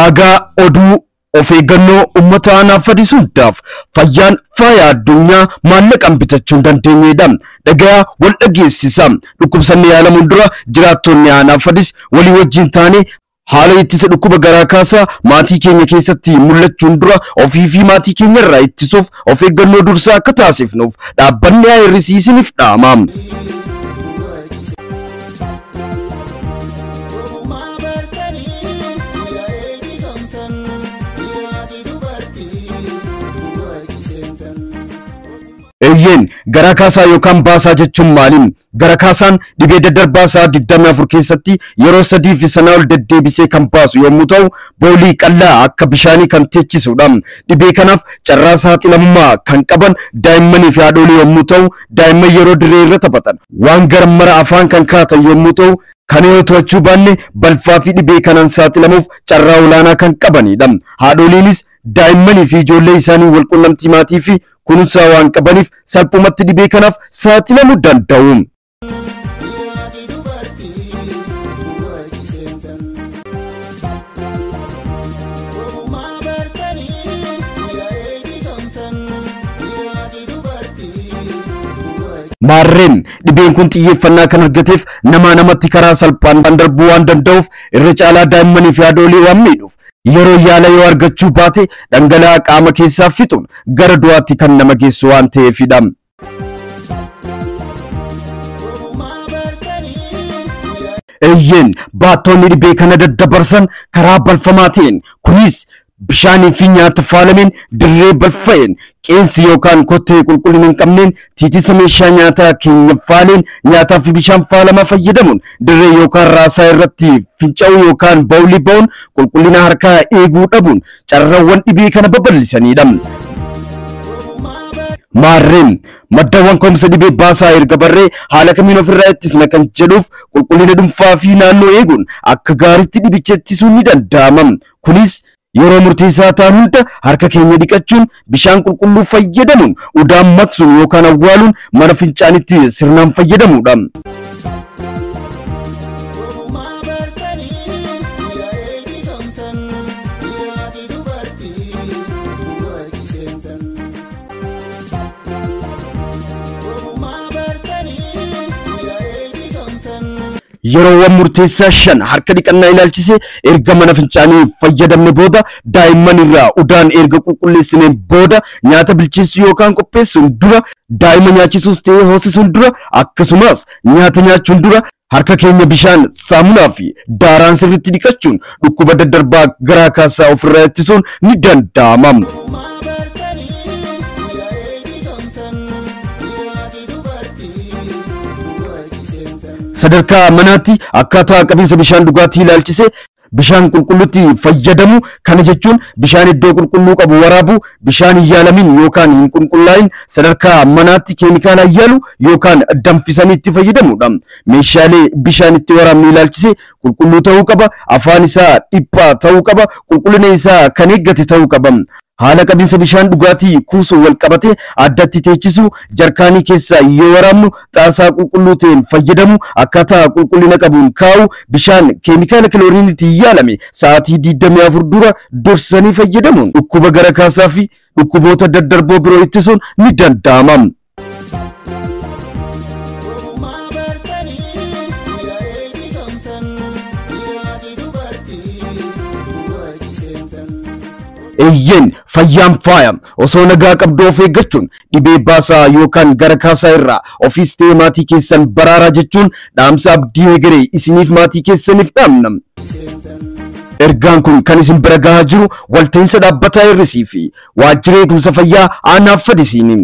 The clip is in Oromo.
ulaagaa oduu of eeggannoo uummata anaafadis hundaaf fayyaan faaya addunyaa maallaqaan bitachuu dandeenyedha. Dhagaa wal dhageessisa. Dhukkubsannee yaalamuun dura jiraattonni anaafadis walii wajjin taane haala ittisa dhukkuba garaa kaasaa maatii keenya keessatti mul'achuun dura ofii fi maatii keenya irraa ittisuuf of eeggannoo dursaa akka taasifnuuf dhaabbanni ayirisiisiniif dhaama. Eyyen garaa kaasaa yookaan baasaa jechuun maali? Garaa kaasaan dhibee daddarbaasaa 24 keessatti yeroo 3 fi sanaa ol deddeebisee kan baasu yommuu ta'u boolii qal'aa akka bishaanii kan teechisudha. Dhibee kanaaf carraa saaxilamummaa kan qaban daa'immanii fi haadholii yommuu ta'u daa'imman yeroo dirree irra taphatan waan garammara afaan kan kaatan yommuu ta'u kan yoo to'achuu baanne balfaa fi dhibee kanaan saaxilamuuf carraa olaanaa kan qabanidha. Haadholiinis daa'immanii fi ijoollee isaanii wal quunnamtii maatii fi kunuunsaa waan qabaniif salphumatti dhibee kanaaf saaxilamuu danda'u. Maarreen dhibeen kun xiyyeeffannaa kan argateef namatti karaa salphaan darbuu waan danda'uuf irra caalaa daa'immanii fi haadholii waan miidhuuf yeroo yaala yoo argachuu baate dhangala'aa qaama keessaa fixuun gara du'aatti kan nama geessu waan ta'eefidha. Eyyen baattonni dhibee kana daddabarsan karaa balfamaa ta'een kunis bishaanii fi nyaata faalameen dirree balfa'een qeensi yookaan kottee qulqullina hin qabneen tiitisa meeshaa nyaataa keenya faaleen nyaataa fi bishaan faalamaa fayyadamuun dirree yookaan raasaa irratti finca'uu yookaan bawlii ba'uun qulqullina harkaa eeguu dhabuun carraawwan dhibee kana babal'isanidha. Maarreen maddaawwan ka'umsa dhibee baasaa erga barree haala kamiin ofirraa ittisna kan jedhuuf qulqullina dhuunfaa fi naannoo eeguun akka gaariitti dhibicha ittisuun ni danda'ama. Kunis yeroo murteessaa ta'an hunda harka keenya dhiqachuun bishaan qulqulluu fayyadamuun udaan maqsuun yookaan awwaaluun mana fincaanitti sirnaan fayyadamuudha. Yeroowwan murteessaa 5 harka dhiqannaa ilaalchisee erga mana fincaanii fayyadamne booda daa'imman irraa udaan erga qulqulleessineen booda nyaata bilcheessuu yookaan qopheessuun dura daa'ima nyaachisuus ta'ee hoosisuun dura akkasumas nyaata nyaachuun dura harka keenya bishaan saamunaa fi daaraan sirriitti dhiqachuun dhukkuba daddarbaa garaa kaasaa ofirraa ittisuun ni danda'ama. Sadarkaa manaatti akkaataa qabiinsa bishaan dhugaatii ilaalchisee bishaan qulqulluutti fayyadamu kana jechuun bishaan iddoo qulqulluu qabu waraabu bishaan hin yaalamin yookaan hin qulqullaa'in sadarkaa manaatti keemikaala yaalu yookaan danfisanii itti fayyadamuudha. Meeshaalee bishaan itti waraabnu ilaalchisee qulqulluu ta'uu qaba, afaan isaa dhiphaa ta'uu qaba, qulqullina isaa kan eeggate ta'uu qaba. Haala qabiinsa bishaan dhugaatii kuusuu wal qabate addatti teechisuu jarkaanii keessaa yoo waraabnu xaasaa qulqulluu ta'een fayyadamu akkaataa qulqullina qabuun kaa'u bishaan keemikaala kilooriiniitiin yaalame sa'aatii 24 dura dursanii fayyadamuun dhukkuba garaa kaasaa fi dhukkuboota daddarboo biroo ittisuun ni danda'ama. Eyyen fayyaan faayam osoo nagaa qabdu of eeggachuun dhibee baasaa yookaan garaa kaasaa irraa ofiis ta'ee maatii keessan baraaraa jechuun dhaamsa abdii egeree isiniif maatii keessaniif dhaamna. Ergaan kun kan isin bira gahaa jiru walta'iinsa dhaabbataa hir'isii fi waajjira eegumsa fayyaa anaafadisiin.